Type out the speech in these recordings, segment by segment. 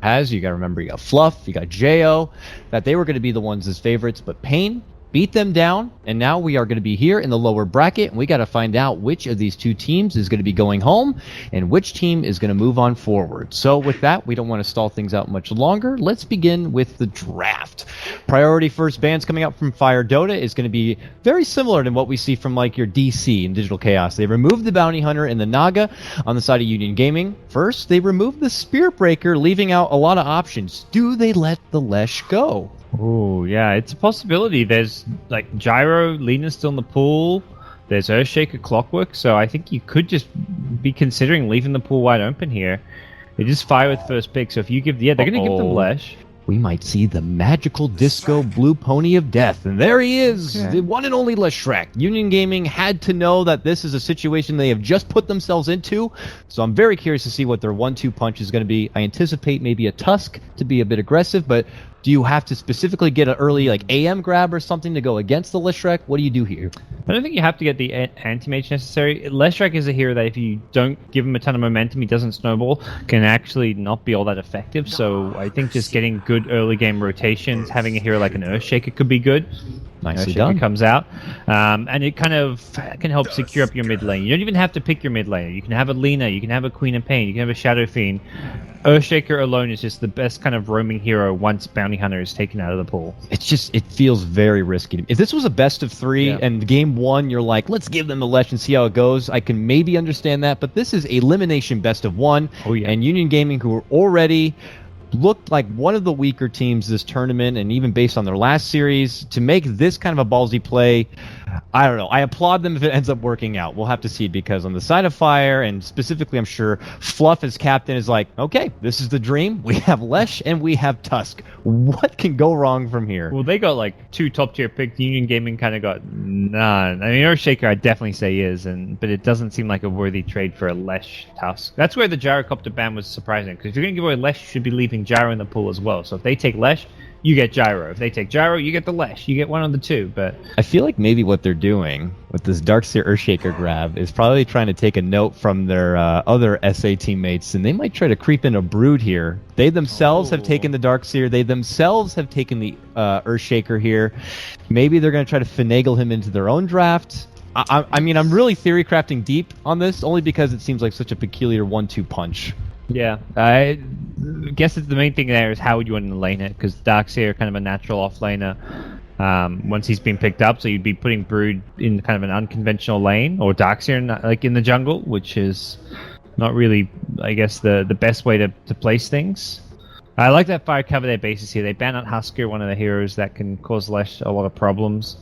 has. You got to remember, you got Fluff, you got Jo, that they were going to be the ones as favorites, but Pain beat them down, and now we are going to be here in the lower bracket, and we got to find out which of these two teams is going to be going home and which team is going to move on forward. So with that, we don't want to stall things out much longer. Let's begin with the draft. Priority first bans coming out from Fire Dota is going to be very similar to what we see from like your DC in Digital Chaos. They removed the Bounty Hunter and the Naga on the side of Union Gaming. First, they removed the Spear Breaker, leaving out a lot of options. Do they let the Lesh go? Oh, yeah, it's a possibility. There's, like, Gyro, Lena's still in the pool. There's Earthshaker, Clockwork, so I think you could just be considering leaving the pool wide open here. They just fire with first pick, so if you give... Yeah, they're going to give them Lesh. We might see the magical disco blue pony of death. And there he is, the one and only Leshrac. Union Gaming had to know that this is a situation they have just put themselves into. So I'm very curious to see what their 1-2 punch is going to be. I anticipate maybe a Tusk to be a bit aggressive, but do you have to specifically get an early like AM grab or something to go against the Leshrac? What do you do here? I don't think you have to get the anti-mage necessary. Leshrac is a hero that if you don't give him a ton of momentum, he doesn't snowball, can actually not be all that effective. So I think just getting good early game rotations, having a hero like an Earthshaker could be good. Nicely done. Comes out, and it kind of can help secure up your mid lane. You don't even have to pick your mid lane. You can have a Lina, you can have a Queen of Pain, you can have a Shadow Fiend. Earthshaker alone is just the best kind of roaming hero once Bounty Hunter is taken out of the pool. It feels very risky. If this was a best of 3 and game 1, you're like, let's give them the Lesh and see how it goes, I can maybe understand that. But this is elimination best of 1, and Union Gaming, who are already looked like one of the weaker teams this tournament, and even based on their last series, to make this kind of a ballsy play, I don't know. I applaud them if it ends up working out. We'll have to see, because on the side of Fire, and specifically I'm sure Fluff as captain is like, okay, this is the dream. We have Lesh and we have Tusk. What can go wrong from here? Well, they got like 2 top tier picks. Union Gaming kind of got none. I mean, Earthshaker I'd definitely say is, but it doesn't seem like a worthy trade for a Lesh Tusk. That's where the Gyrocopter ban was surprising, because if you're going to give away Lesh, you should be leaving Gyro in the pool as well. So if they take Lesh, you get Gyro. If they take Gyro, you get the Lesh. You get one of the two. But I feel like maybe what they're doing with this Darkseer Earthshaker grab is probably trying to take a note from their other SA teammates, and they might try to creep in a Brood here. They themselves have taken the Darkseer. They themselves have taken the Earthshaker here. Maybe they're going to try to finagle him into their own draft. I mean, I'm really theory crafting deep on this, only because it seems like such a peculiar 1-2 punch. Yeah, I guess it's the main thing there is how would you want to lane it, because Darkseer kind of a natural off-laner once he's been picked up, so you'd be putting Brood in kind of an unconventional lane, or Darkseer like in the jungle, which is not really, I guess, the best way to place things. I like that Fire cover their bases here. They ban out Husker, one of the heroes that can cause Lesh a lot of problems.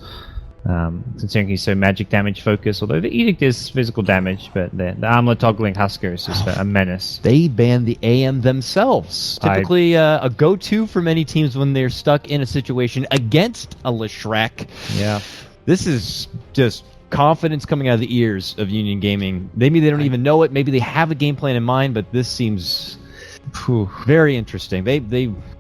Considering he's so magic damage focused, although the Edict is physical damage, but the armor toggling Husker is just a menace. They ban the AM themselves. Typically a go-to for many teams when they're stuck in a situation against a Leshrac. Yeah. This is just confidence coming out of the ears of Union Gaming. Maybe they don't even know it. Maybe they have a game plan in mind, but this seems very interesting.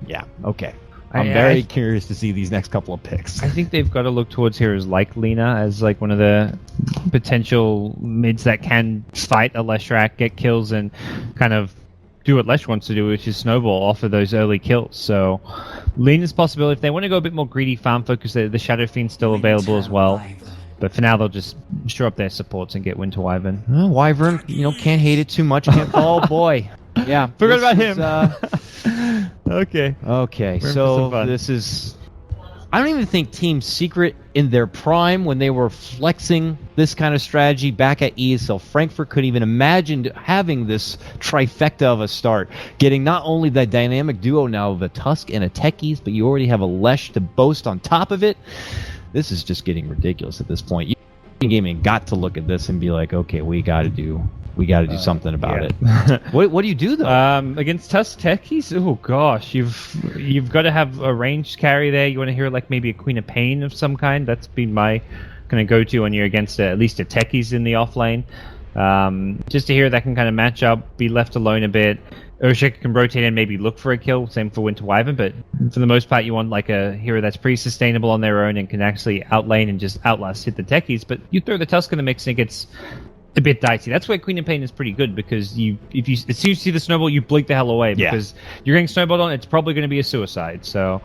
Yeah, okay. I'm very curious to see these next couple of picks. I think they've got to look towards heroes like Lina as like one of the potential mids that can fight a Leshrac, get kills, and kind of do what Lesh wants to do, which is snowball off of those early kills. So Lina's possibility. If they want to go a bit more greedy farm focus, the Shadow Fiend's still available as well. But for now, they'll just shore up their supports and get Winter Wyvern. Wyvern, can't hate it too much. Can't fall. Boy. Yeah. Forgot about him. Okay. So this is... I don't even think Team Secret in their prime, when they were flexing this kind of strategy back at ESL Frankfurt, could even imagine having this trifecta of a start. Getting not only the dynamic duo now of a Tusk and a Techies, but you already have a Lesh to boast on top of it. This is just getting ridiculous at this point. Gaming got to look at this and be like, okay, we got to do something about it. What do you do though? Against Tusk Techies? Oh gosh, you've got to have a ranged carry there. You want to hear like maybe a Queen of Pain of some kind. That's been my kind of go-to when you're against at least a Techies in the off lane. Just a hero that can kind of match up, be left alone a bit. Earthshaker can rotate and maybe look for a kill, same for Winter Wyvern, but for the most part you want like a hero that's pretty sustainable on their own and can actually outlane and just outlast hit the Techies. But you throw the Tusk in the mix and a bit dicey. That's where Queen and Pain is pretty good, because as soon as you see the snowball, you blink the hell away, because you're getting snowballed on. It's probably going to be a suicide. So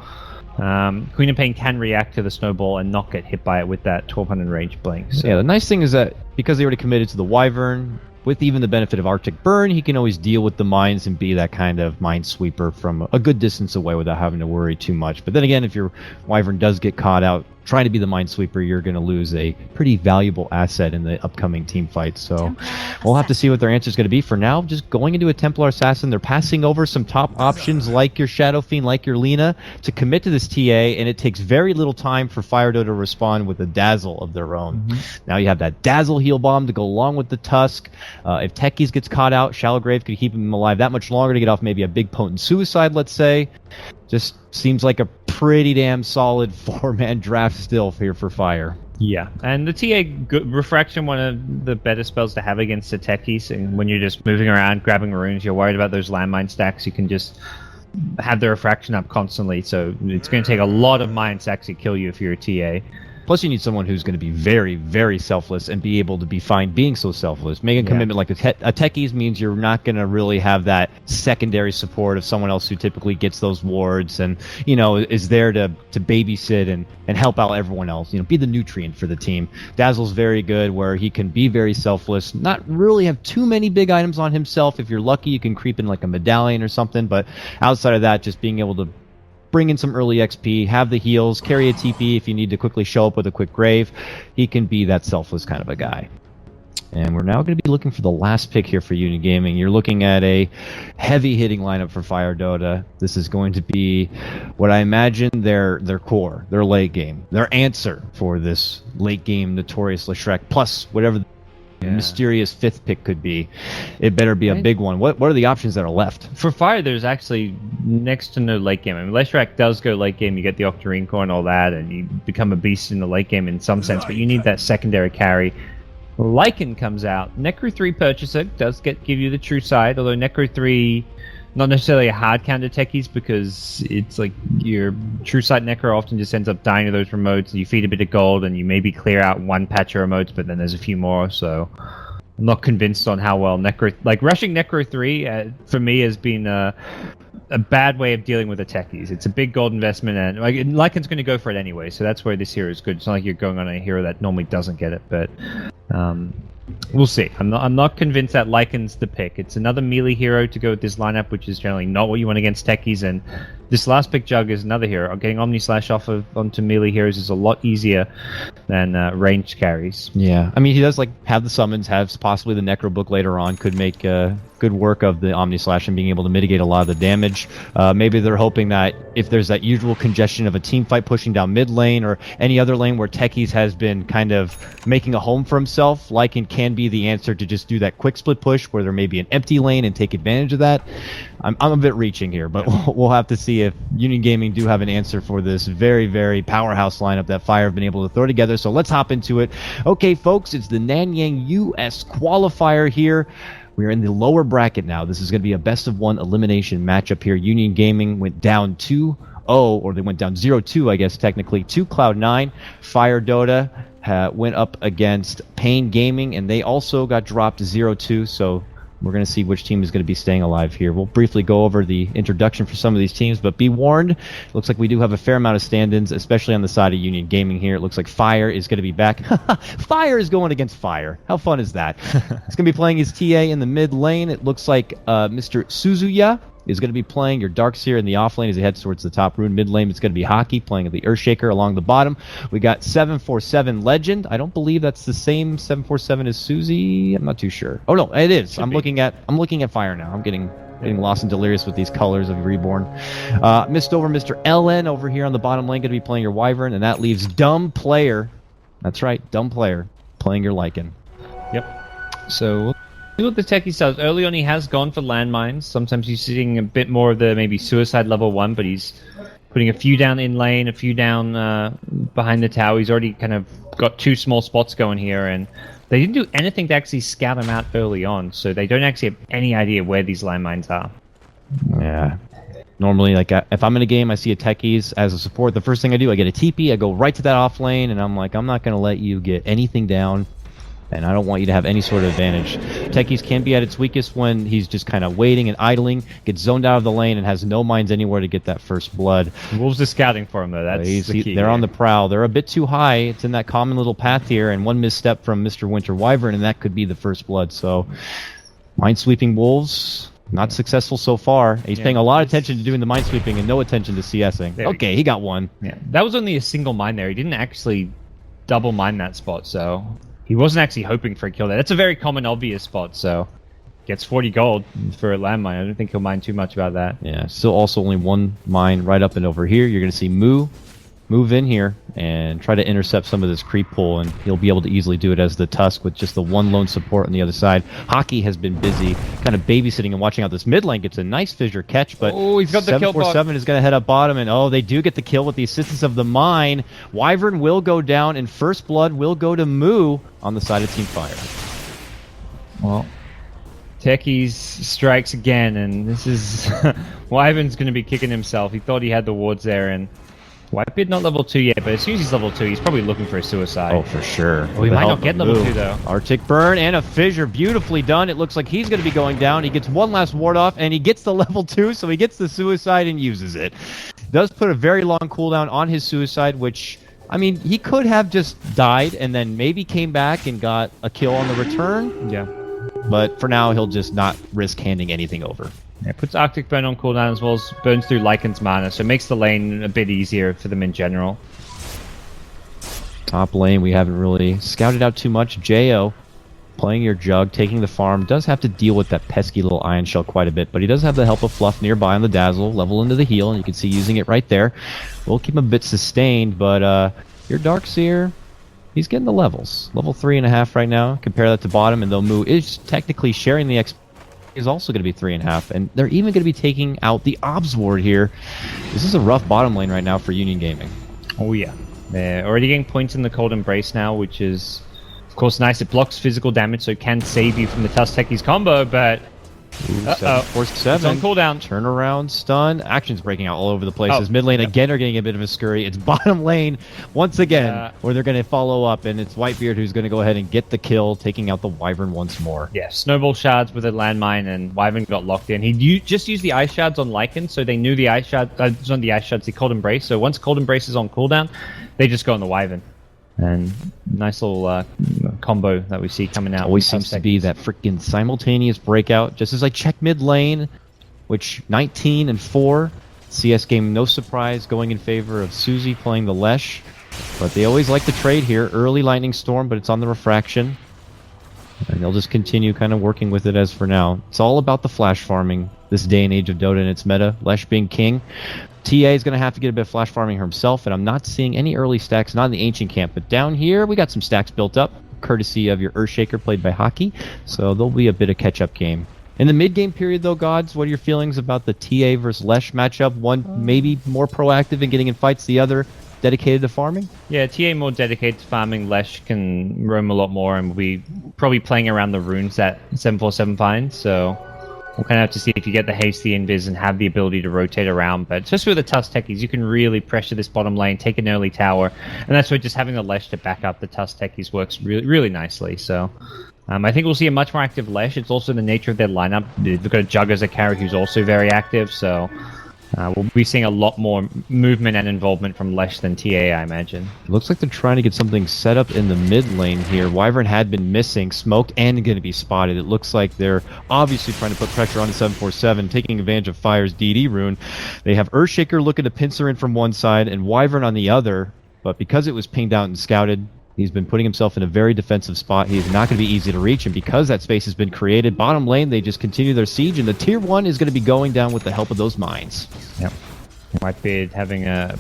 Queen and Pain can react to the snowball and not get hit by it with that 1200 range blink. So. Yeah, the nice thing is that because they already committed to the Wyvern, with even the benefit of Arctic Burn, he can always deal with the mines and be that kind of mine sweeper from a good distance away without having to worry too much. But then again, if your Wyvern does get caught out trying to be the minesweeper, you're going to lose a pretty valuable asset in the upcoming team fight. So we'll have to see what their answer is going to be. For now, just going into a Templar Assassin, they're passing over some top options like your Shadow Fiend, like your Lina, to commit to this TA, and it takes very little time for FireDota to respond with a Dazzle of their own. Now you have that Dazzle heal bomb to go along with the Tusk. If Techies gets caught out, Shallow Grave could keep him alive that much longer to get off maybe a big potent suicide, let's say. Just seems like a pretty damn solid 4-man draft still here for Fire. Yeah, and the TA Refraction, one of the better spells to have against the Techies, and when you're just moving around, grabbing runes, you're worried about those landmine stacks, you can just have the Refraction up constantly, so it's going to take a lot of mines to actually kill you if you're a TA. Plus, you need someone who's going to be very, very selfless and be able to be fine being so selfless. Making a commitment like a Techies means you're not going to really have that secondary support of someone else who typically gets those wards and, you know, is there to babysit and help out everyone else. You know, be the nutrient for the team. Dazzle's very good where he can be very selfless, not really have too many big items on himself. If you're lucky, you can creep in like a medallion or something. But outside of that, just being able to bring in some early XP, have the heals, carry a TP if you need to quickly show up with a quick grave. He can be that selfless kind of a guy. And we're now going to be looking for the last pick here for Union Gaming. You're looking at a heavy-hitting lineup for FireDota. This is going to be what I imagine their core, their late game, their answer for this late game Notorious Leshreck, plus whatever the mysterious fifth pick could be. It better be a big one. What are the options that are left? For Fire, there's actually next to no late game. I mean, Leshrac does go late game. You get the Octarine Core and all that, and you become a beast in the late game in some sense, but you need that secondary carry. Lycan comes out. Necro 3 Purchaser does give you the true side, although Necro 3, not necessarily a hard counter techies, because it's like your true sight Necro often just ends up dying to those remotes, and you feed a bit of gold, and you maybe clear out one patch of remotes, but then there's a few more, so I'm not convinced on how well Necro... Like, rushing Necro 3, for me, has been a bad way of dealing with the techies. It's a big gold investment, and like Lycan's going to go for it anyway, so that's where this hero is good. It's not like you're going on a hero that normally doesn't get it, but we'll see. I'm not convinced that Lycan's the pick. It's another melee hero to go with this lineup, which is generally not what you want against techies, and this last pick Jug is another hero. Getting Omni Slash onto melee heroes is a lot easier than ranged carries. Yeah, I mean, he does like have the summons, have possibly the Necro book later on, could make good work of the Omni Slash and being able to mitigate a lot of the damage. Maybe they're hoping that if there's that usual congestion of a team fight pushing down mid lane or any other lane where Techies has been kind of making a home for himself, Lycan can be the answer to just do that quick split push where there may be an empty lane and take advantage of that. I'm a bit reaching here, but we'll have to see if Union Gaming do have an answer for this very, very powerhouse lineup that Fire have been able to throw together. So let's hop into it. Okay, folks, it's the Nanyang US qualifier here. We're in the lower bracket now. This is going to be a best-of-1 elimination matchup here. Union Gaming went down 2-0, or they went down 0-2, I guess, technically, to Cloud9. FireDota went up against Pain Gaming, and they also got dropped 0-2, so we're going to see which team is going to be staying alive here. We'll briefly go over the introduction for some of these teams, but be warned, it looks like we do have a fair amount of stand-ins, especially on the side of Union Gaming here. It looks like Fire is going to be back. Fire is going against Fire. How fun is that? He's going to be playing his TA in the mid lane. It looks like Mr. Suzuya is going to be playing your Darkseer in the off lane as he heads towards the top rune. Mid lane, it's going to be Hockey playing the Earthshaker along the bottom. We got 747 Legend. I don't believe that's the same 747 as Suzy. I'm not too sure. Oh no, it is. I'm looking at Fire now. I'm getting lost and delirious with these colors of Reborn. Missed over Mr. LN over here on the bottom lane, going to be playing your Wyvern, and that leaves Dumb Player. That's right, Dumb Player playing your Lycan. Yep. So see what the techie does. Early on, he has gone for landmines. Sometimes he's sitting a bit more of the maybe suicide level 1, but he's putting a few down in lane, a few down behind the tower. He's already kind of got 2 small spots going here, and they didn't do anything to actually scout him out early on, so they don't actually have any idea where these landmines are. Yeah. Normally, like, if I'm in a game, I see a techies as a support. The first thing I do, I get a TP, I go right to that off lane, and I'm like, I'm not going to let you get anything down and I don't want you to have any sort of advantage. Techies can be at its weakest when he's just kind of waiting and idling, gets zoned out of the lane, and has no mines anywhere to get that first blood. Wolves are scouting for him, though. That's the key. They're on the prowl. They're a bit too high. It's in that common little path here, and one misstep from Mr. Winter Wyvern, and that could be the first blood. So, mine-sweeping Wolves, not successful so far. He's paying a lot of attention to doing the mine-sweeping and no attention to CSing. Okay, he got one. Yeah, that was only a single mine there. He didn't actually double mine that spot, so he wasn't actually hoping for a kill there. That's a very common, obvious spot, so gets 40 gold for a landmine. I don't think he'll mind too much about that. Yeah, still also only one mine right up and over here. You're going to see move in here and try to intercept some of this creep pull, and he'll be able to easily do it as the Tusk with just the one lone support on the other side. Hockey has been busy kind of babysitting and watching out this mid lane. Gets a nice fissure catch, but he's got the kill. 747 is going to head up bottom, and they do get the kill with the assistance of the mine. Wyvern will go down, and first blood will go to Moo on the side of Team Fire. Well, Techies strikes again, and this is Wyvern's going to be kicking himself. He thought he had the wards there, and Whitebeard not level 2 yet, but as soon as he's level 2, he's probably looking for a suicide. Oh, for sure. Well, he might not get level 2, though. Arctic Burn and a fissure. Beautifully done. It looks like he's going to be going down. He gets one last ward off, and he gets the level 2, so he gets the suicide and uses it. Does put a very long cooldown on his suicide, which, I mean, he could have just died and then maybe came back and got a kill on the return. Yeah. But for now, he'll just not risk handing anything over. Yeah, puts Arctic Burn on cooldown as well as burns through Lycan's mana, so it makes the lane a bit easier for them in general. Top lane, we haven't really scouted out too much. Jo playing your Jug, taking the farm, does have to deal with that pesky little Iron Shell quite a bit, but he does have the help of Fluff nearby on the Dazzle, level into the heal, and you can see using it right there. We'll keep him a bit sustained, but your Darkseer, he's getting the levels. Level 3.5 right now. Compare that to bottom, and though Moo is technically sharing the XP, is also going to be 3.5, and they're even going to be taking out the Obs Ward here. This is a rough bottom lane right now for Union Gaming. Oh yeah, they're already getting points in the Cold Embrace now, which is, of course, nice. It blocks physical damage, so it can save you from the Tusk Techies combo, but... Force 7. It's on cooldown. Turnaround, stun. Action's breaking out all over the place. As mid lane again are getting a bit of a scurry. It's bottom lane once again where they're going to follow up, and it's Whitebeard who's going to go ahead and get the kill, taking out the Wyvern once more. Yeah, snowball shards with a landmine, and Wyvern got locked in. He just used the ice shards on Lycan, so they knew the ice shard. It's not the ice shards, the Cold Embrace. So once Cold Embrace is on cooldown, they just go on the Wyvern. And nice little combo that we see coming out. Always seems to be that freaking simultaneous breakout. Just as I check mid lane, which 19 and 4. CS game, no surprise, going in favor of Susie playing the Lesh. But they always like to trade here. Early Lightning Storm, but it's on the Refraction. And they'll just continue kind of working with it as for now. It's all about the flash farming this day and age of Dota and its meta. Lesh being king. TA is going to have to get a bit of flash farming himself, and I'm not seeing any early stacks, not in the Ancient Camp, but down here we got some stacks built up, courtesy of your Earthshaker played by Hockey, so there'll be a bit of catch-up game. In the mid-game period, though, Gods, what are your feelings about the TA versus Lesh matchup? One maybe more proactive in getting in fights, the other dedicated to farming? Yeah, TA more dedicated to farming. Lesh can roam a lot more, and we'll be probably playing around the runes that 747 finds, so... We'll kind of have to see if you get the hasty invis and have the ability to rotate around. But especially with the Tusk Techies, you can really pressure this bottom lane, take an early tower. And that's where just having the Lesh to back up the Tusk Techies works really, really nicely. So I think we'll see a much more active Lesh. It's also the nature of their lineup. They've got a Jug as a carry who's also very active. So we'll be seeing a lot more movement and involvement from Lesh than TA, I imagine. Looks like they're trying to get something set up in the mid lane here. Wyvern had been missing, smoked, and going to be spotted. It looks like they're obviously trying to put pressure on the 747, taking advantage of Fire's DD rune. They have Earthshaker looking to pincer in from one side and Wyvern on the other, but because it was pinged out and scouted, he's been putting himself in a very defensive spot. He's not going to be easy to reach, and because that space has been created, bottom lane, they just continue their siege, and the tier 1 is going to be going down with the help of those mines. Yep. Whitebeard having a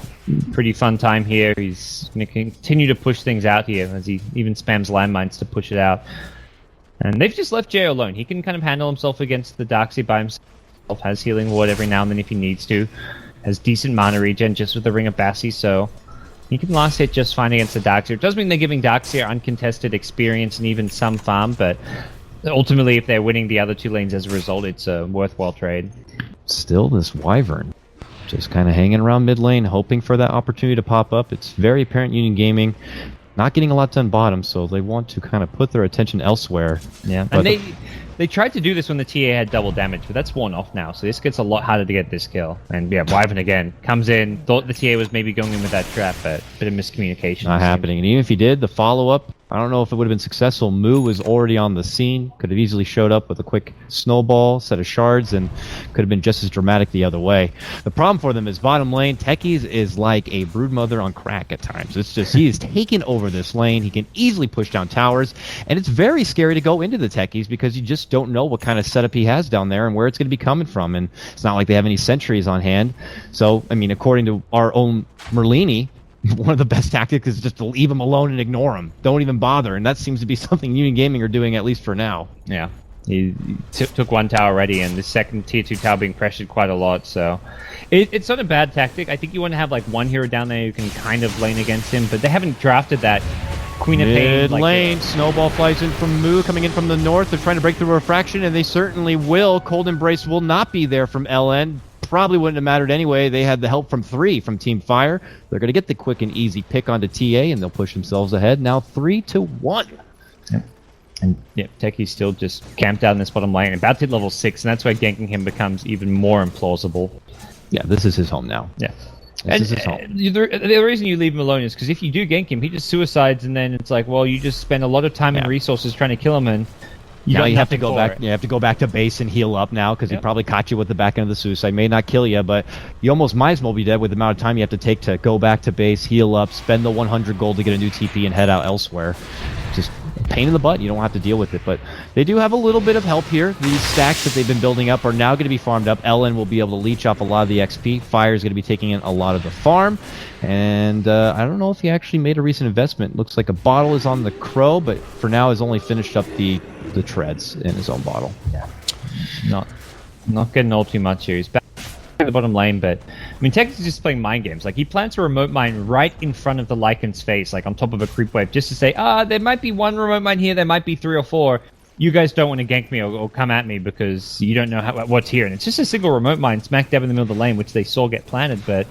pretty fun time here. He's going to continue to push things out here as he even spams landmines to push it out. And they've just left Jay alone. He can kind of handle himself against the Darkseid by himself, has healing ward every now and then if he needs to, has decent mana regen just with the Ring of Bassi, so... He can last hit just fine against the Darkseer. It does mean they're giving Darkseer uncontested experience and even some farm, but ultimately if they're winning the other two lanes as a result, it's a worthwhile trade. Still this Wyvern, just kind of hanging around mid lane, hoping for that opportunity to pop up. It's very apparent Union Gaming not getting a lot done bottom, so they want to kind of put their attention elsewhere. Yeah, but and they tried to do this when the TA had double damage, but that's worn off now, so this gets a lot harder to get this kill. And yeah, Wyvern again comes in, thought the TA was maybe going in with that trap, but a bit of miscommunication. Not happening. And even if he did, the follow-up, I don't know if it would have been successful. Moo was already on the scene, could have easily showed up with a quick snowball, set of shards, and could have been just as dramatic the other way. The problem for them is bottom lane, Techies is like a broodmother on crack at times. It's just, he is taking over this lane. He can easily push down towers, and it's very scary to go into the Techies because you just don't know what kind of setup he has down there and where it's going to be coming from. And it's not like they have any sentries on hand. So, I mean, according to our own Merlini, one of the best tactics is just to leave him alone and ignore him. Don't even bother. And that seems to be something Union Gaming are doing, at least for now. Yeah. He took one tower already, and the second tier 2 tower being pressured quite a lot, so it's not a bad tactic. I think you want to have like one hero down there who can kind of lane against him, but they haven't drafted that Queen of Pain. Mid lane, snowball flies in from Moo, coming in from the north. They're trying to break through refraction, and they certainly will. Cold Embrace will not be there from LN. Probably wouldn't have mattered anyway. They had the help from 3 from Team Fire. They're going to get the quick and easy pick onto TA, and they'll push themselves ahead. Now 3-1. Yep. And yeah, Techie's still just camped out in this bottom lane, about to hit level 6, and that's where ganking him becomes even more implausible. Yeah, this is his home now. Yeah. This is his home. The reason you leave him alone is because if you do gank him, he just suicides, and then it's like, well, you just spend a lot of time and resources trying to kill him, and you have to go back. You have to go back to base and heal up now because he probably caught you with the back end of the suicide. May not kill you, but you almost might as well be dead with the amount of time you have to take to go back to base, heal up, spend the 100 gold to get a new TP, and head out elsewhere. Just a pain in the butt. You don't have to deal with it, but they do have a little bit of help here. These stacks that they've been building up are now going to be farmed up. Ellen will be able to leech off a lot of the XP. Fire is going to be taking in a lot of the farm, and I don't know if he actually made a recent investment. Looks like a bottle is on the Crow, but for now has only finished up the treads in his own bottle. Yeah, not getting all too much here. He's back at the bottom lane, but I mean, technically just playing mind games. Like, he plants a remote mine right in front of the Lycan's face, like on top of a creep wave, just to say, there might be one remote mine here, there might be 3 or 4. You guys don't want to gank me or come at me because you don't know what's here. And it's just a single remote mine smack dab in the middle of the lane, which they saw get planted, but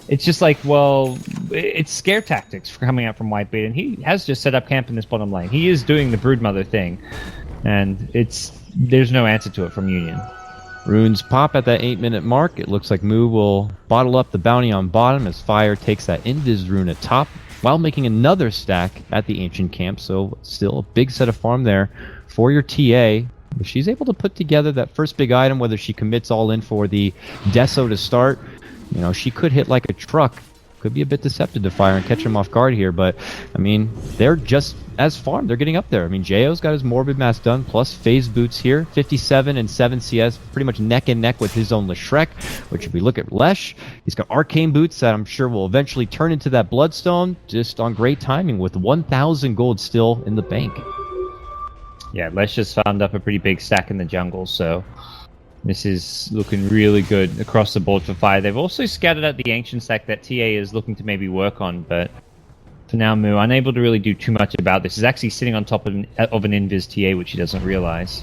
it's just like, well, it's scare tactics for coming out from Whitebeard, and he has just set up camp in this bottom lane. He is doing the Broodmother thing, and there's no answer to it from Union. Runes pop at that 8-minute mark. It looks like Moo will bottle up the bounty on bottom as Fire takes that Invis rune at top while making another stack at the Ancient Camp. So still a big set of farm there for your TA. If she's able to put together that first big item, whether she commits all in for the Deso to start, you know, she could hit like a truck. Could be a bit deceptive to Fire and catch him off guard here, but I mean, they're just as farmed. They're getting up there. I mean, J.O.'s got his Morbid Mass done, plus phase boots here. 57 and 7 CS, pretty much neck and neck with his own Leshrek, which if we look at Lesh, he's got arcane boots that I'm sure will eventually turn into that Bloodstone, just on great timing with 1,000 gold still in the bank. Yeah, Lesh just found up a pretty big stack in the jungle, so this is looking really good across the board for Fire. They've also scattered out the Ancient stack that TA is looking to maybe work on, but for now, Moo, unable to really do too much about this. He's actually sitting on top of an Invis TA, which he doesn't realize.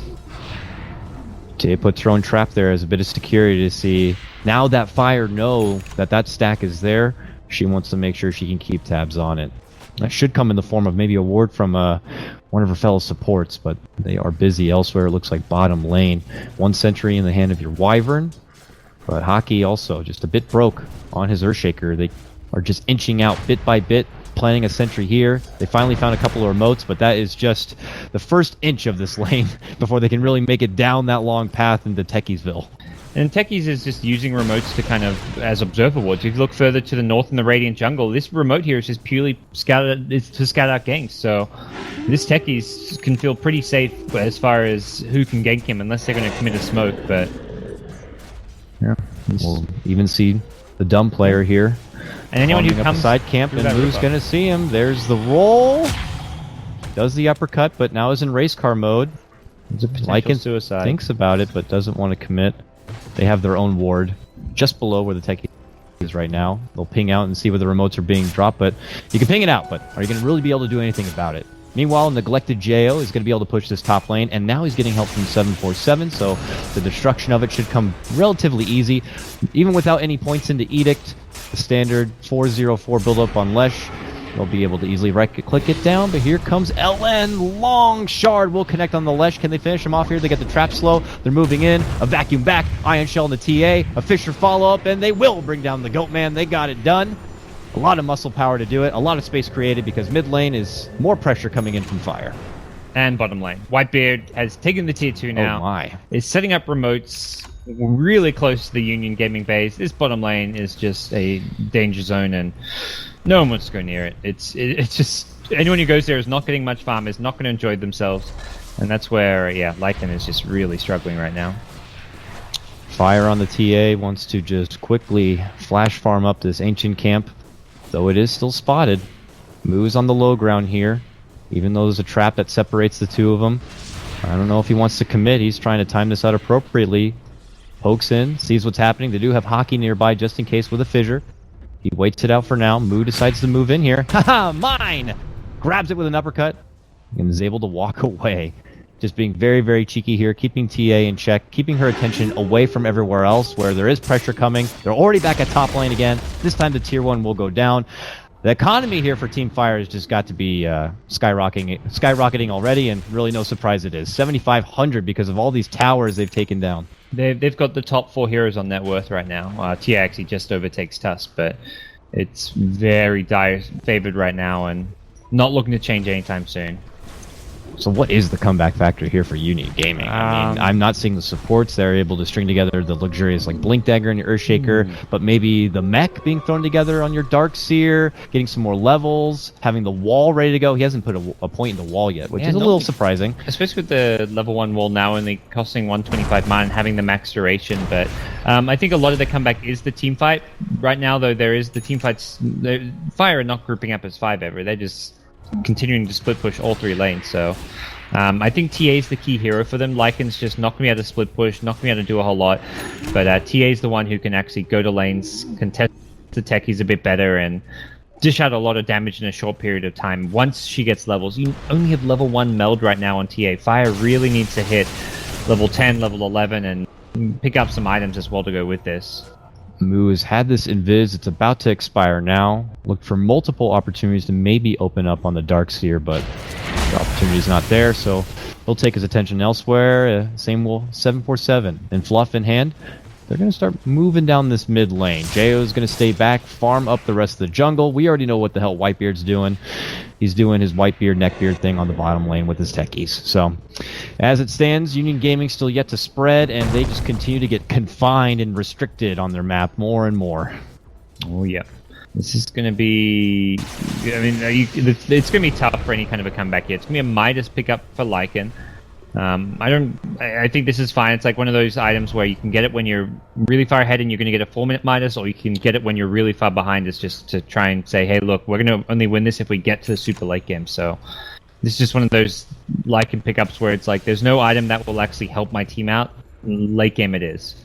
TA puts her own trap there as a bit of security to see. Now that Fire know that stack is there, she wants to make sure she can keep tabs on it. That should come in the form of maybe a ward from one of her fellow supports, but they are busy elsewhere. It looks like bottom lane. 1 sentry in the hand of your Wyvern, but Hockey also just a bit broke on his Earthshaker. They are just inching out bit by bit, planting a sentry here. They finally found a couple of remotes, but that is just the first inch of this lane before they can really make it down that long path into Techiesville. And Techies is just using remotes to kind of as observer wards. If you look further to the north in the Radiant Jungle, this remote here is just purely to scout out ganks. So this Techies can feel pretty safe as far as who can gank him, unless they're going to commit a smoke. But yeah, we'll even see the dumb player here. And anyone who comes side camp, and Moo's going to see him. There's the roll. Does the uppercut, but now is in race car mode. Lycan suicide. Thinks about it, but doesn't want to commit. They have their own ward just below where the Techie is right now. They'll ping out and see where the remotes are being dropped, but you can ping it out, but are you going to really be able to do anything about it? Meanwhile, neglected Jo is going to be able to push this top lane, and now he's getting help from 747, so the destruction of it should come relatively easy. Even without any points into Edict, the standard 404 build-up on Lesh, They'll be able to easily right-click it down, but here comes LN. Long shard will connect on the Lesh. Can they finish him off here? They get the trap slow. They're moving in. A vacuum back. Ion Shell in the TA. A Fisher follow-up, and they will bring down the Goat Man. They got it done. A lot of muscle power to do it. A lot of space created because mid lane is more pressure coming in from Fire. And bottom lane. Whitebeard has taken the tier 2 now. Oh my. Is setting up remotes really close to the Union Gaming base. This bottom lane is just a danger zone, and no one wants to go near it. It's just anyone who goes there is not getting much farm, is not going to enjoy themselves, and that's where Lycan is just really struggling right now. Fire on the TA wants to just quickly flash farm up this ancient camp, though it is still spotted. Moo's on the low ground here, even though there's a trap that separates the two of them. I don't know if he wants to commit. He's trying to time this out appropriately. Pokes in, sees what's happening. They do have Hockey nearby just in case with a fissure. He waits it out for now. Moo decides to move in here. Haha, mine! Grabs it with an uppercut and is able to walk away. Just being very, very cheeky here, keeping TA in check, keeping her attention away from everywhere else where there is pressure coming. They're already back at top lane again. This time the tier 1 will go down. The economy here for Team Fire has just got to be skyrocketing already, and really no surprise it is. 7,500 because of all these towers they've taken down. They've got the top 4 heroes on net worth right now. TA actually just overtakes Tusk, but it's very dire favored right now and not looking to change anytime soon. So what is the comeback factor here for Union Gaming? I mean, I'm not seeing the supports. They're able to string together the luxurious like Blink Dagger and your Earthshaker, but maybe the mech being thrown together on your Darkseer, getting some more levels, having the wall ready to go. He hasn't put a point in the wall yet, which is a little surprising. Especially with the level 1 wall now only costing 125 mana and having the max duration, but I think a lot of the comeback is the team fight. Right now, though, there is the team fights. Fire are not grouping up as 5 ever. They're just continuing to split push all 3 lanes, so I think TA is the key hero for them. Lycan's just not going to be able to split push, not going to be able to do a whole lot, but TA is the one who can actually go to lanes, contest the techies a bit better, and dish out a lot of damage in a short period of time. Once she gets levels, you only have level 1 meld right now on TA. Fire really needs to hit level 10, level 11, and pick up some items as well to go with this. Moo has had this invis. It's about to expire now. Look for multiple opportunities to maybe open up on the Darkseer, but the opportunity is not there, so he'll take his attention elsewhere. Same will 747. And Fluff in hand, they're going to start moving down this mid lane. Jo is going to stay back, farm up the rest of the jungle. We already know what the hell Whitebeard's doing. He's doing his Whitebeard, Neckbeard thing on the bottom lane with his techies. So, as it stands, Union Gaming still yet to spread, and they just continue to get confined and restricted on their map more and more. Oh, yeah. This is going to be... I mean, it's going to be tough for any kind of a comeback here. It's going to be a Midas pickup for Lycan. I think this is fine. It's like one of those items where you can get it when you're really far ahead and you're going to get a 4-minute Midas, or you can get it when you're really far behind. It's just to try and say, hey, look, we're going to only win this if we get to the super late game. So this is just one of those Lycan pickups where it's like there's no item that will actually help my team out. Late game it is.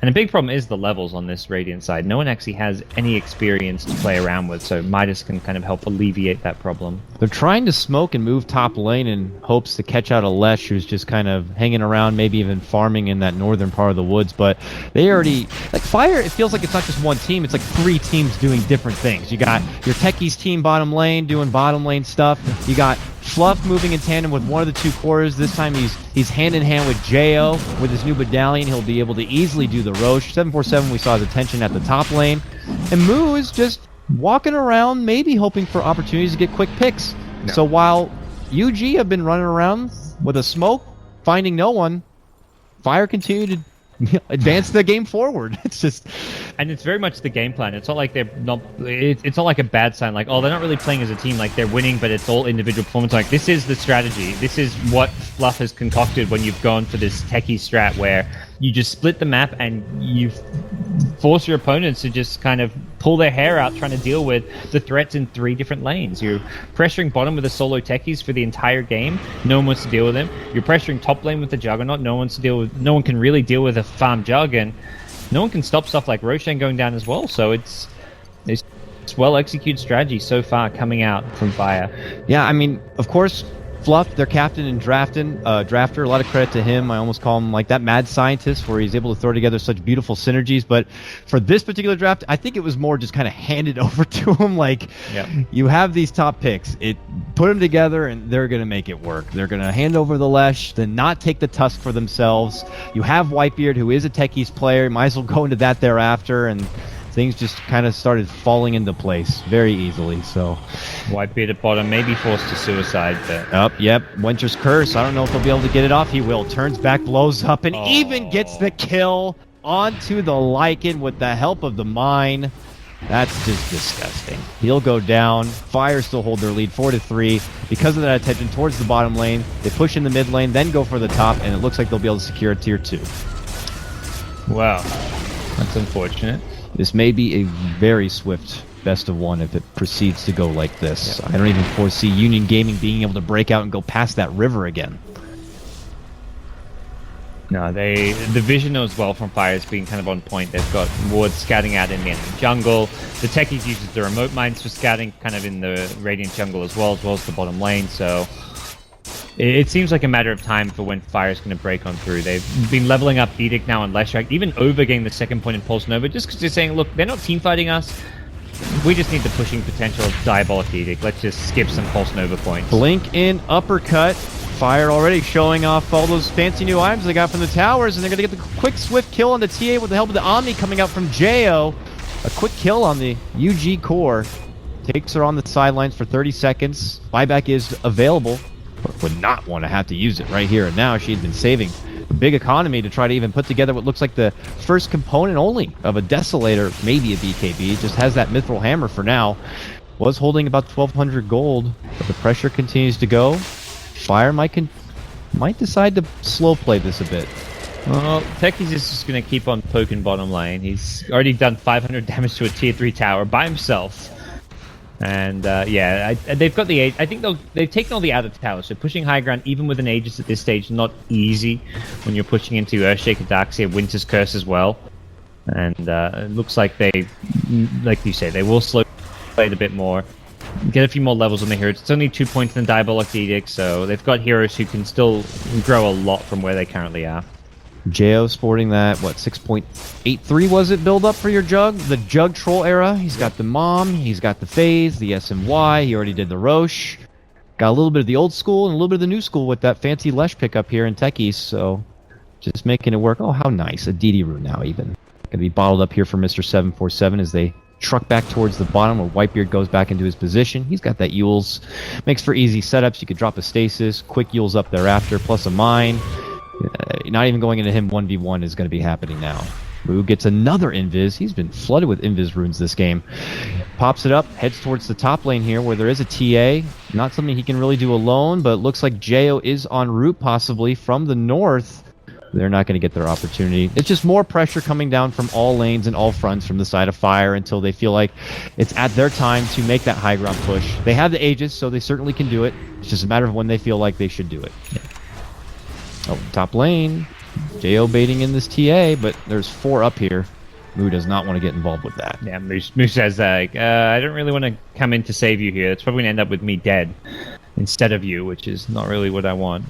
And a big problem is the levels on this Radiant side. No one actually has any experience to play around with, so Midas can kind of help alleviate that problem. They're trying to smoke and move top lane in hopes to catch out a Lesh who's just kind of hanging around, maybe even farming in that northern part of the woods, but they already... Like, Fire, it feels like it's not just one team, it's like 3 teams doing different things. You got your Techies team bottom lane doing bottom lane stuff. You got Fluff moving in tandem with one of the 2 cores. This time he's hand in hand with Jo with his new medallion. He'll be able to easily do the Roche. 747, we saw his attention at the top lane. And Moo is just walking around, maybe hoping for opportunities to get quick picks. No. So while UG have been running around with a smoke, finding no one, Fire continued to advance the game forward. It's just... And it's very much the game plan. It's not like they're not... It's not like a bad sign, like, oh, they're not really playing as a team, like, they're winning, but it's all individual performance. Like, this is the strategy. This is what Fluff has concocted when you've gone for this techie strat where you just split the map and you force your opponents to just kind of pull their hair out trying to deal with the threats in 3 different lanes. You're pressuring bottom with the solo techies for the entire game. No one wants to deal with them. You're pressuring top lane with the Juggernaut. No one can really deal with a farm Jug, and no one can stop stuff like Roshan going down as well. So it's well executed strategy so far coming out from Fire. Yeah, I mean, of course, Fluff, their captain and drafter, a lot of credit to him. I almost call him like that mad scientist where he's able to throw together such beautiful synergies. But for this particular draft, I think it was more just kind of handed over to him. Like, you have these top picks. Put them together, and they're going to make it work. They're going to hand over the Lesh, then not take the Tusk for themselves. You have Whitebeard, who is a Techies player. Might as well go into that thereafter, and things just kind of started falling into place very easily. So Whitebeard at bottom, maybe forced to suicide, but Winter's Curse. I don't know if he'll be able to get it off. He will. Turns back, blows up, and even gets the kill onto the Lycan with the help of the mine. That's just disgusting. He'll go down. Fire still hold their lead 4-3 because of that attention towards the bottom lane. They push in the mid lane, then go for the top, and it looks like they'll be able to secure a tier 2. Wow, that's unfortunate. This may be a very swift best of one if it proceeds to go like this. I don't even foresee Union Gaming being able to break out and go past that river again. No, the vision as well from Fire has been kind of on point. They've got wards scouting out in the enemy jungle. The Techies uses the remote mines for scouting kind of in the Radiant jungle as well as the bottom lane. So it seems like a matter of time for when Fire's going to break on through. They've been leveling up Edict now on Leshrac, even over getting the second point in Pulse Nova, just because they're saying, look, they're not team fighting us. We just need the pushing potential of Diabolic Edict. Let's just skip some Pulse Nova points. Blink in uppercut. Fire already showing off all those fancy new items they got from the towers, and they're going to get the quick, swift kill on the TA with the help of the Omni coming out from Jo. A quick kill on the UG core. Takes her on the sidelines for 30 seconds. Buyback is available, but would not want to have to use it right here and now. She'd been saving a big economy to try to even put together what looks like the first component only of a Desolator, maybe a BKB. Just has that Mithril Hammer for now. Was holding about 1,200 gold, but the pressure continues to go. Fire might decide to slow play this a bit. Well, Techies is just going to keep on poking bottom lane. He's already done 500 damage to a tier 3 tower by himself. And they've got the... I think they've taken all the outer towers, so pushing high ground, even with an Aegis at this stage, not easy when you're pushing into Earthshaker, Darkseer, Winter's Curse as well. And it looks like they, like you say, they will slow play it a bit more. Get a few more levels on the heroes. It's only 2 points in the Diabolic Edict, so they've got heroes who can still grow a lot from where they currently are. Jo sporting that, 6.83 was it, build up for your Jug? The Jug Troll era. He's got the Mom, he's got the Phase, the SMY, he already did the Roche. Got a little bit of the old school and a little bit of the new school with that fancy Lesh pickup here in Techies, so just making it work. Oh, how nice. A DD Rune now even. Gonna be bottled up here for Mr. 747 as they truck back towards the bottom where Whitebeard goes back into his position. He's got that Yules. Makes for easy setups. You could drop a stasis, quick Yules up thereafter, plus a mine. Not even going into him 1v1 is going to be happening now. Moo gets another Invis. He's been flooded with Invis runes this game. Pops it up, heads towards the top lane here where there is a TA. Not something he can really do alone, but it looks like Jo is en route possibly from the north. They're not going to get their opportunity. It's just more pressure coming down from all lanes and all fronts from the side of Fire until they feel like it's at their time to make that high ground push. They have the Aegis, so they certainly can do it. It's just a matter of when they feel like they should do it. Oh, top lane. Jo baiting in this TA, but there's 4 up here. Moo does not want to get involved with that. Yeah, Moo says, I don't really want to come in to save you here. It's probably going to end up with me dead instead of you, which is not really what I want.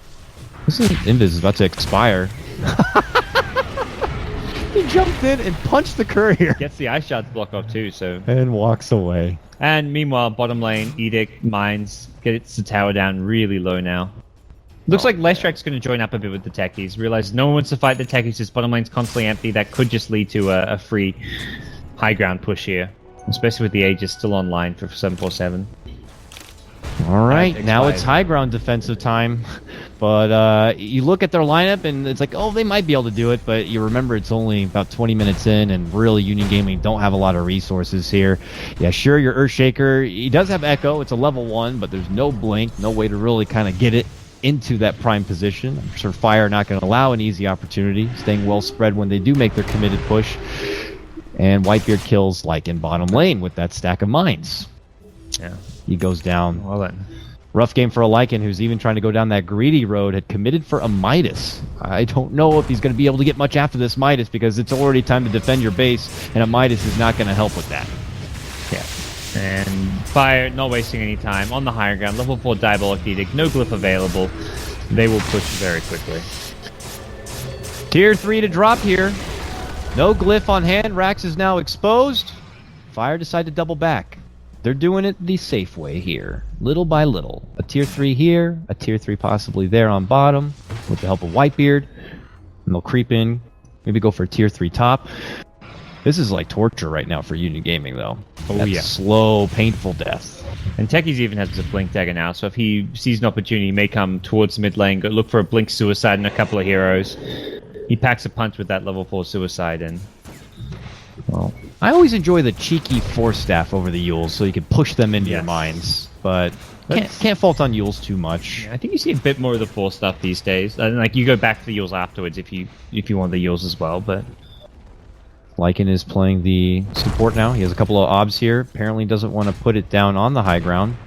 This Invis is about to expire. He jumped in and punched the courier. Gets the ice shards block off too, so... And walks away. And meanwhile, bottom lane, Edict, mines, gets the tower down really low now. Looks like Leshrac's going to join up a bit with the Techies. Realize no one wants to fight the Techies. His bottom lane's constantly empty. That could just lead to a free high ground push here. Especially with the Aegis still online for 747. Alright, now it's high ground defensive time. But you look at their lineup and it's like, oh, they might be able to do it. But you remember it's only about 20 minutes in and really Union Gaming don't have a lot of resources here. Yeah, sure, your Earthshaker, he does have Echo. It's a level 1, but there's no blink. No way to really kind of get it into that prime position. I'm sure Fire not going to allow an easy opportunity, staying well spread when they do make their committed push. And Whitebeard kills Lycan bottom lane with that stack of mines. Yeah, he goes down. Well then. Rough game for a Lycan who's even trying to go down that greedy road, had committed for a Midas. I don't know if he's going to be able to get much after this Midas because it's already time to defend your base, and a Midas is not going to help with that. Yeah. And Fire not wasting any time on the higher ground. Level 4 Diabolic Edict, no glyph available. They will push very quickly. Tier 3 to drop here. No glyph on hand. Rax is now exposed. Fire decide to double back. They're doing it the safe way here, little by little. A tier 3 here, a tier 3 possibly there on bottom, with the help of Whitebeard. And they'll creep in, maybe go for a tier 3 top. This is like torture right now for Union Gaming, though. Oh, That's yeah. slow, painful death. And Techies even has a Blink Dagger now, so if he sees an opportunity, he may come towards mid lane, go look for a Blink Suicide and a couple of heroes. He packs a punch with that level 4 Suicide, and... well... I always enjoy the cheeky Force Staff over the Yules, so you can push them into your mines. But can't fault on Yules too much. I think you see a bit more of the Force stuff these days. And like you go back to the Yules afterwards if you want the Yules as well, but... Lycan is playing the support now. He has a couple of obs here. Apparently doesn't want to put it down on the high ground.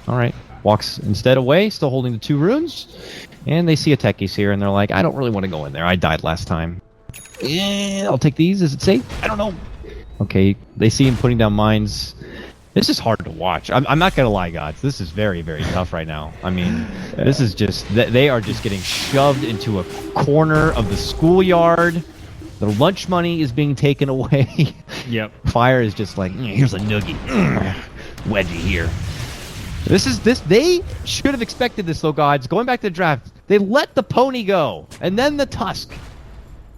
Alright. Walks instead away, still holding the 2 runes. And they see a Techies here, and they're like, I don't really want to go in there. I died last time. Yeah, I'll take these. Is it safe? I don't know. Okay, they see him putting down mines. This is hard to watch. I'm not going to lie, gods. This is very, very tough right now. I mean, this is just... They are just getting shoved into a corner of the schoolyard. Their lunch money is being taken away. Yep. Fire is just like, here's a noogie. Wedgie here. They should have expected this, though, gods. Going back to the draft, they let the pony go. And then the tusk.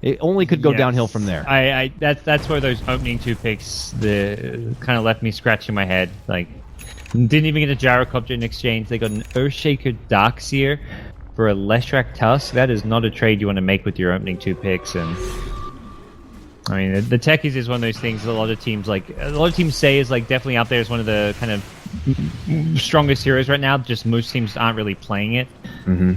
It only could go downhill from there. That's where those opening 2 picks kind of left me scratching my head. Like, didn't even get a Gyrocopter in exchange. They got an Earthshaker Darkseer for a Leshrac Tusk. That is not a trade you want to make with your opening 2 picks. And I mean, the Techies is one of those things a lot of teams say is like definitely out there as one of the kind of strongest heroes right now. Just most teams aren't really playing it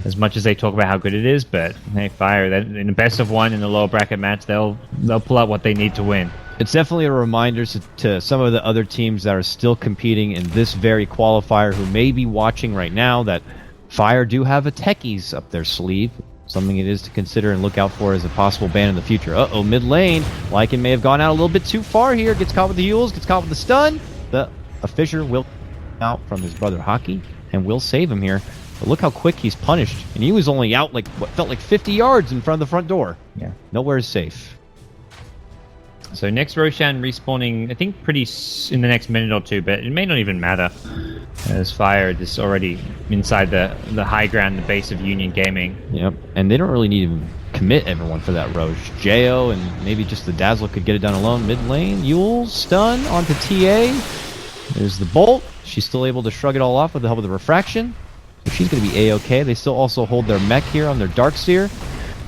as much as they talk about how good it is. But hey, Fire, that in the best of 1 in the lower bracket match, they'll pull out what they need to win. It's definitely a reminder to some of the other teams that are still competing in this very qualifier who may be watching right now that Fire do have a Techies up their sleeve. Something it is to consider and look out for as a possible ban in the future. Uh-oh, mid lane. Lycan may have gone out a little bit too far here. Gets caught with the Yules, gets caught with the stun. A Fissure will out from his brother Hockey and will save him here. But look how quick he's punished. And he was only out like what felt like 50 yards in front of the front door. Yeah. Nowhere is safe. So next Roshan respawning, I think in the next minute or 2, but it may not even matter. As Fire is already inside the high ground, the base of Union Gaming. Yep, and they don't really need to commit everyone for that Roche. Jo and maybe just the Dazzle could get it done alone. Mid lane, Yules, stun onto TA. There's the Bolt. She's still able to shrug it all off with the help of the Refraction. So she's going to be A-okay. They still also hold their mech here on their Darkseer.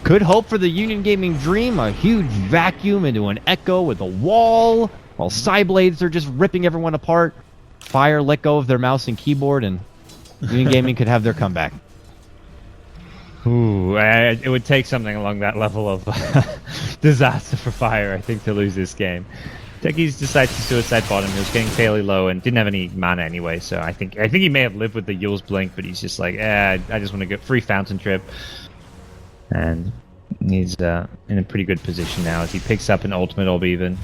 Could hope for the Union Gaming Dream, a huge vacuum into an Echo with a wall, while Psyblades are just ripping everyone apart. Fire let go of their mouse and keyboard, and Union Gaming could have their comeback. Ooh, it would take something along that level of disaster for Fire, I think, to lose this game. Techies decides to suicide bottom. He was getting fairly low and didn't have any mana anyway, so I think he may have lived with the Yule's Blink, but he's just like, I just want to get free Fountain Trip. And he's in a pretty good position now as he picks up an ultimate orb even.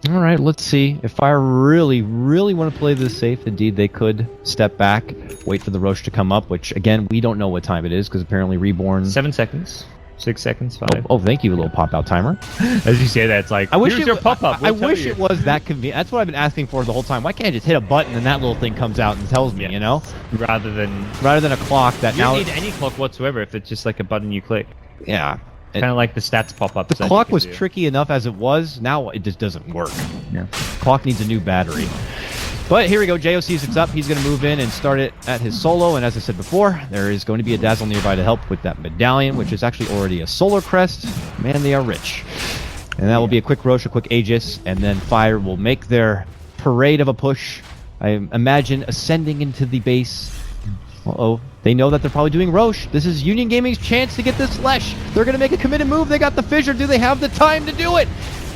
All right, let's see. If Fire really, really want to play this safe, indeed they could step back, wait for the Roche to come up, which, again, we don't know what time it is, because apparently Reborn... 7 seconds. 6 seconds, 5. Oh, thank you, little pop-out timer. As you say that, it's like, here's your pop-up. I wish it was that convenient. That's what I've been asking for the whole time. Why can't I just hit a button and that little thing comes out and tells me, you know? Rather than a clock that you now... don't need any clock whatsoever if it's just like a button you click. Yeah. Kind of like the stats pop-up. The clock was tricky enough as it was. Now it just doesn't work. Yeah. Clock needs a new battery. But here we go. Jo sees it's up. He's going to move in and start it at his solo. And as I said before, there is going to be a Dazzle nearby to help with that medallion, which is actually already a Solar Crest. Man, they are rich. And that will be a quick Roche, a quick Aegis, and then Fire will make their parade of a push. I imagine ascending into the base. Uh-oh. They know that they're probably doing Roche. This is Union Gaming's chance to get this Lesh. They're going to make a committed move. They got the Fissure. Do they have the time to do it?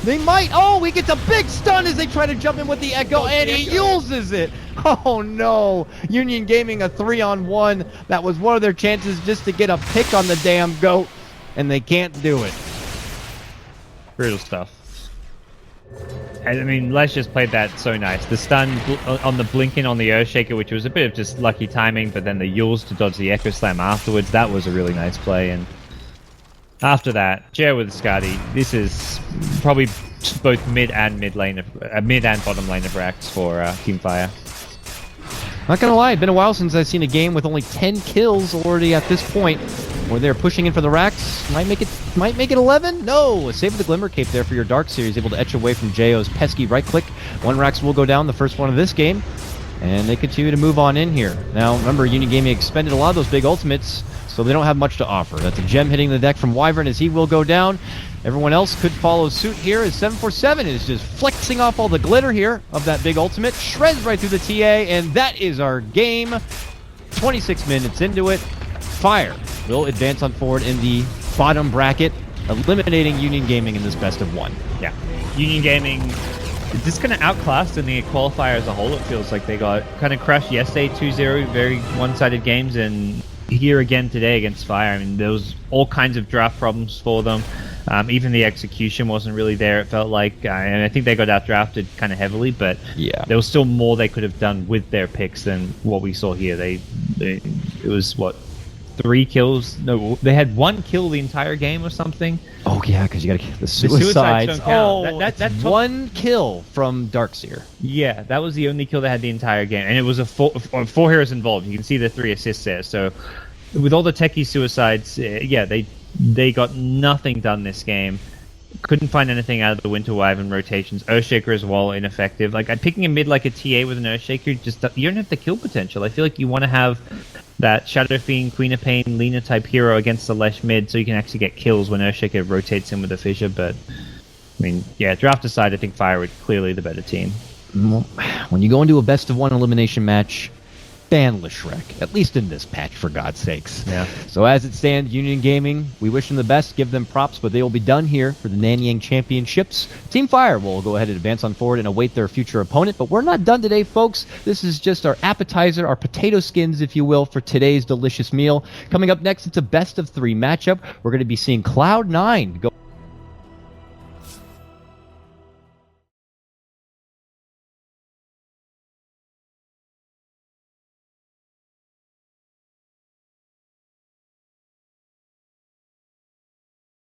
They might. Oh, he gets a big stun as they try to jump in with the Echo, and he uses it. Oh, no. Union Gaming a 3-on-1. That was one of their chances just to get a pick on the damn goat, and they can't do it. Brutal stuff. I mean, Les just played that so nice. The stun on the blinking on the Earthshaker, which was a bit of just lucky timing, but then the Yules to dodge the Echo Slam afterwards, that was a really nice play. And after that, Jer with the Skadi, this is probably both mid and bottom lane of racks for Team Fire. Not gonna lie, it's been a while since I've seen a game with only 10 kills already at this point, where they're pushing in for the racks. Might make it 11? No! Save the Glimmer Cape there for your Dark Series, able to etch away from JO's pesky right click. One racks will go down, the first one of this game, and they continue to move on in here. Now, remember, Union Gaming expended a lot of those big ultimates, so they don't have much to offer. That's a gem hitting the deck from Wyvern as he will go down. Everyone else could follow suit here as 747 is just flexing off all the glitter here of that big ultimate. Shreds right through the TA, and that is our game. 26 minutes into it. Fire will advance on forward in the bottom bracket, eliminating Union Gaming in this best of one. Yeah. Union Gaming is just going to outclass in the qualifier as a whole. It feels like they got kind of crushed yesterday 2-0, very one-sided games, and here again today against Fire. I mean, there was all kinds of draft problems for them. Even the execution wasn't really there, it felt like. And I think they got outdrafted kind of heavily, but yeah, there was still more they could have done with their picks than what we saw here. It was, 3 kills? No, they had 1 kill the entire game or something. Oh, yeah, because you got to get the suicides. Don't count. That 1 kill from Darkseer. Yeah, that was the only kill they had the entire game. And it was 4 heroes involved. You can see the 3 assists there. So with all the techie suicides, they got nothing done this game. Couldn't find anything out of the Winter Wyvern rotations. Earthshaker as well, ineffective. Like, picking a mid like a TA with an Earthshaker, you don't have the kill potential. I feel like you want to have that Shadow Fiend, Queen of Pain, Lina type hero against the Lesh mid so you can actually get kills when Earthshaker rotates in with a Fissure. But, I mean, yeah, draft aside, I think Fire were clearly the better team. When you go into a best of one elimination match, ban Leshreck, at least in this patch, for God's sakes. Yeah. So as it stands, Union Gaming, we wish them the best, give them props, but they will be done here for the Nanyang Championships. Team Fire will go ahead and advance on forward and await their future opponent, but we're not done today, folks. This is just our appetizer, our potato skins, if you will, for today's delicious meal. Coming up next, it's a best of 3 matchup. We're going to be seeing Cloud9 go